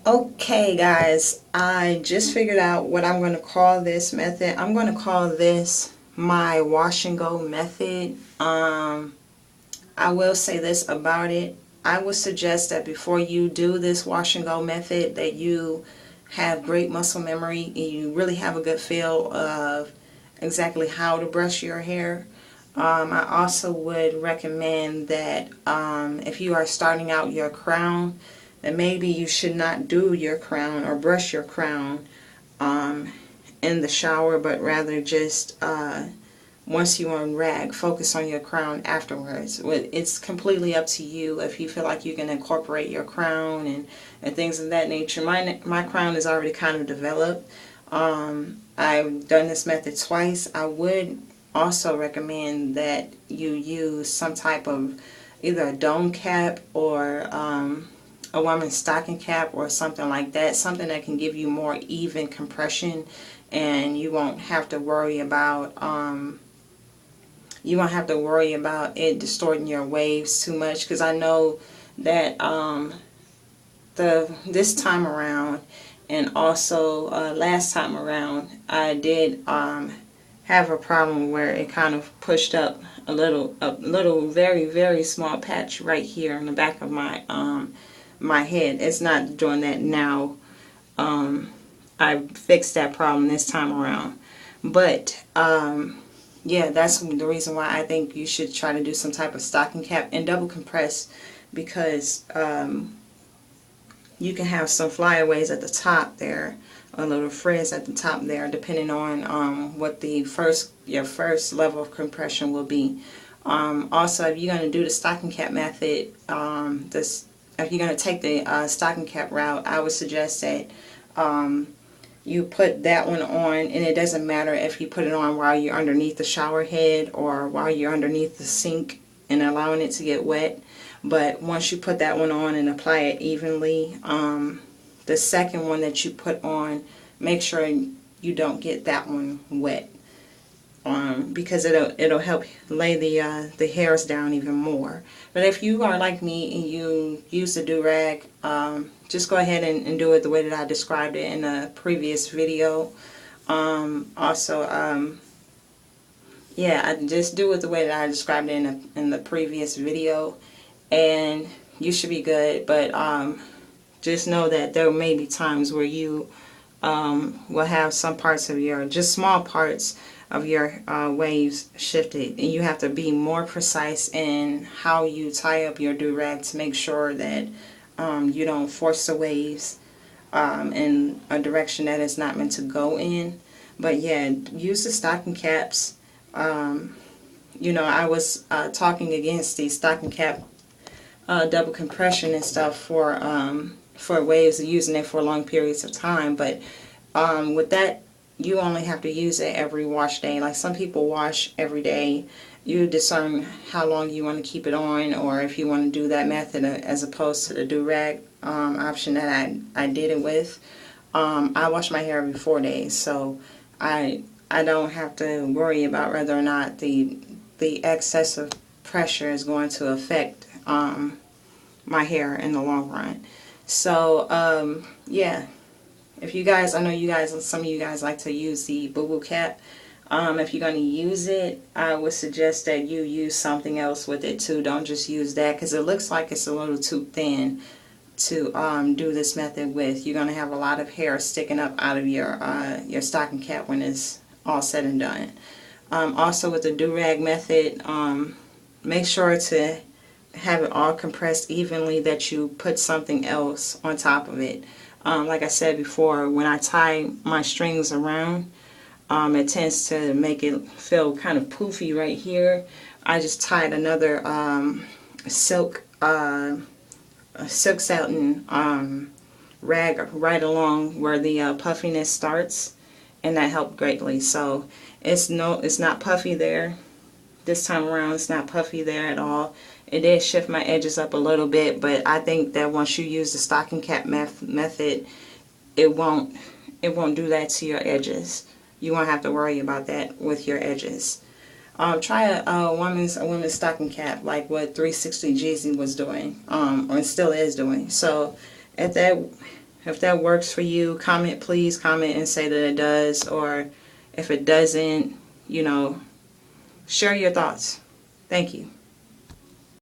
Okay guys, I just figured out what I'm going to call this method. I'm going to call this my wash and go method. I will say this about it. I would suggest that before you do this wash and go method that you have great muscle memory and you really have a good feel of exactly how to brush your hair. I also would recommend that if you are starting out your crown, then maybe you should not do your crown or brush your crown um, in the shower, but rather just once you unrag, focus on your crown afterwards. It's completely up to you if you feel like you can incorporate your crown and things of that nature. My crown is already kind of developed. I've done this method twice. I would also recommend that you use some type of either a dome cap or a woman's stocking cap or something like that, something that can give you more even compression, and you won't have to worry about it distorting your waves too much, because I know that this time around and also last time around I did have a problem where it kind of pushed up a little very very small patch right here in the back of my head. It's not doing that now. I fixed that problem this time around, but yeah, that's the reason why I think you should try to do some type of stocking cap and double compress, because you can have some flyaways at the top there, a little frizz at the top there, depending on what your first level of compression will be. Also, if you're going to do the stocking cap method, if you're going to take the stocking cap route, I would suggest that you put that one on, and it doesn't matter if you put it on while you're underneath the shower head or while you're underneath the sink and allowing it to get wet. But once you put that one on and apply it evenly, the second one that you put on, make sure you don't get that one wet, because it'll help lay the hairs down even more. But if you are like me and you use the do-rag, just go ahead and do it the way that I described it in a previous video. Also, yeah, I just do it the way that I described it in the previous video, and you should be good. But just know that there may be times where you will have some parts of just small parts of your waves shifted, and you have to be more precise in how you tie up your do-rag to make sure that you don't force the waves in a direction that it's not meant to go in. But yeah, use the stocking caps. I was talking against the stocking cap double compression and stuff for waves of using it for long periods of time, but with that, you only have to use it every wash day. Like some people wash every day. You discern how long you want to keep it on, or if you want to do that method as opposed to the do-rag option that I did it with. I wash my hair every 4 days, so I don't have to worry about whether or not the excessive pressure is going to affect my hair in the long run. So yeah. If you guys, I know some of you guys like to use the Boo Boo Cap. If you're going to use it, I would suggest that you use something else with it too. Don't just use that, because it looks like it's a little too thin to do this method with. You're going to have a lot of hair sticking up out of your stocking cap when it's all said and done. Also with the do-rag method, make sure to have it all compressed evenly, that you put something else on top of it. Like I said before, when I tie my strings around, it tends to make it feel kind of poofy right here. I just tied another silk satin rag right along where the puffiness starts, and that helped greatly. So it's not puffy there. This time around, it's not puffy there at all. It did shift my edges up a little bit, but I think that once you use the stocking cap method, it won't do that to your edges. You won't have to worry about that with your edges. Try a women's stocking cap, like what 360 Jeezy was doing, or still is doing. So at that If that works for you, please comment and say that it does, or if it doesn't, share your thoughts. Thank you.